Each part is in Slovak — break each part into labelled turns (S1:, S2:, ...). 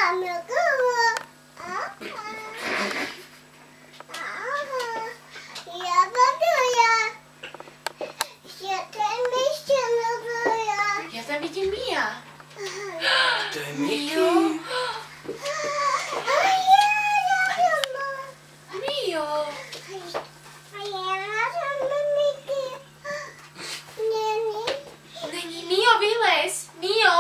S1: Ja tam vidím Mia.
S2: To je Mickey.
S1: Mio. Není Mio, vylez. Mio.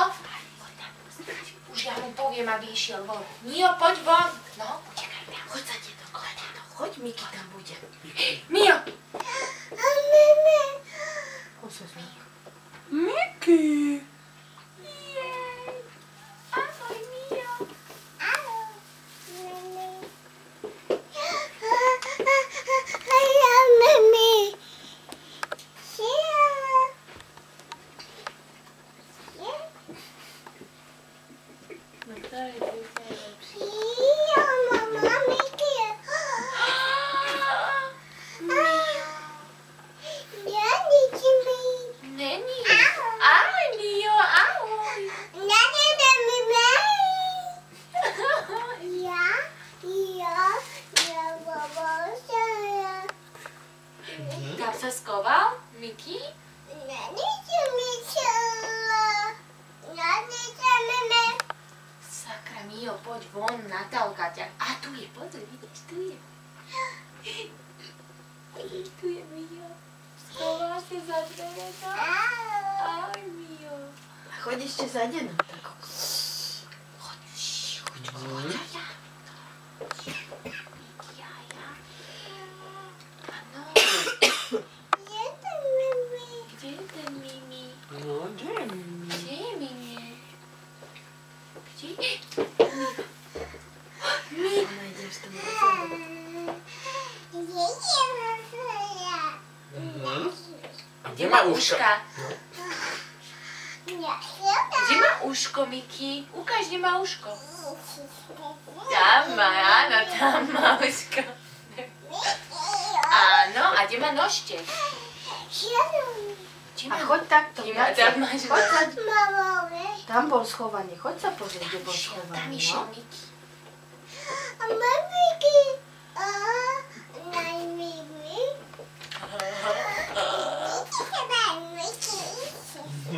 S1: Už ja mu poviem, aby išiel von. Mio, poď von. No, utekaj tam. Choď sa tieto. Choď, Mickey tam bude. Mio.
S2: Mickey.
S1: Ahoj, Mio. No to je najlepšie. Není. Ahoj, Mio, ahoj. Kam sa skoval, Mickey? Sakra, Mio, poď von, Natálka ťa. A tu je, pozri, vidíš, tu je. Tu je Mio. Schoval sa za dvere, no? Ahoj, Mio.
S3: Choď ešte za denom.
S1: Choď. Áno. Kde je ten Mimi?
S2: No, kde je Mimi?
S1: Kde je Mimi? Kde je?
S3: Ona ide v tom rozhovoru.
S2: A kde má uška?
S1: Kde má uško, Mickey? Ukáž, kde má uško. Tam má, áno, tam má uško. Áno, a kde má nožtek?
S3: A choď takto.
S1: Tam máš nožtek.
S3: Tam bol schovaný. Choď sa pozrieť, kde bol
S1: Tam
S3: schovaný.
S1: išiel
S3: No?
S1: Mickey.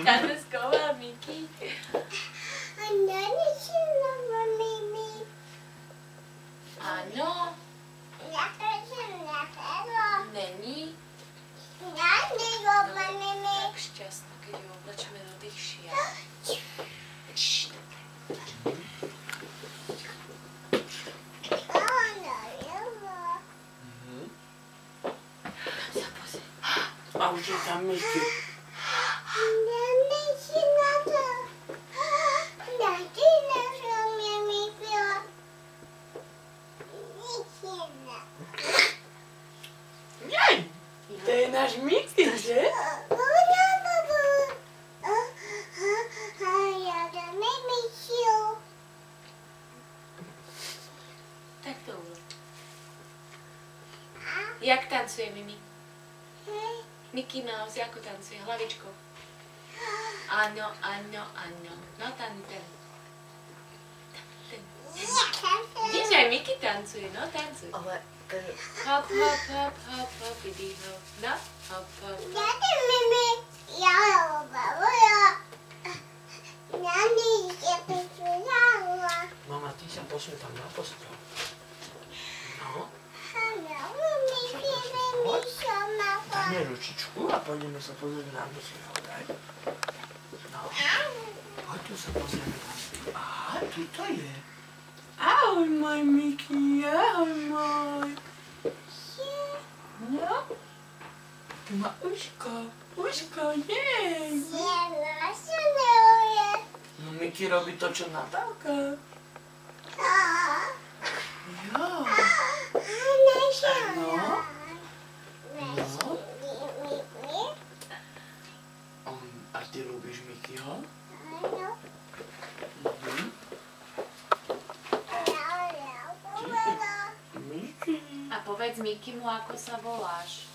S1: Tam sa skoval Mickey. Áno. Není. Tak šťastná, keď ju oblečeme do tých šiat.
S2: A už je tam Mickey. To je náš Mickey, že?
S1: Tak to urob. Jak tancuje Mimi? Mickey Mouse, ako tancuje? Hlavičkou. Áno, áno, áno. No tam ten. Vidíš, aj Mickey tancuje, no tancuj.
S3: Ale ten...
S1: Hop, hop, hop, hop, hop, bibi, hop. No, hop, hop, hop.
S2: Mama, ty sa posuň tam na postel. No. Dajme ručičku a pôjdeme sa pozrieť na Mickeyho, daj. No. Poď tu sa pozrieme na Mickeyho. Aha, tu to je. Ahoj, môj Mickey, ahoj, môj. No. Tu má uško, jej. No, Mickey robí to, čo Natálka. Jo. No. A ty ľúbiš Mickeyho? Mickey.
S1: A povedz Mickeymu, ako sa voláš.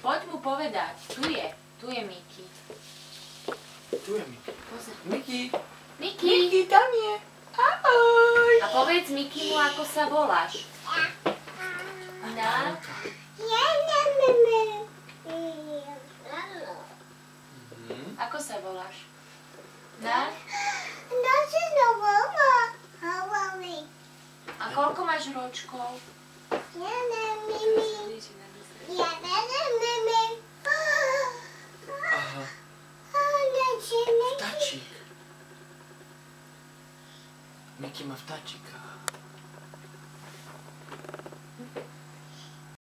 S1: Poď mu povedať. Tu je Mickey.
S2: Tu je Mickey.
S1: Pozri.
S2: Mickey.
S1: Mickey.
S2: Mickey, tam je.
S1: Mikimu, ako sa voláš. Na? Ako sa voláš? Na? A koľko máš ročkov?
S2: Aha. Vtáčik. Miky má vtáčika.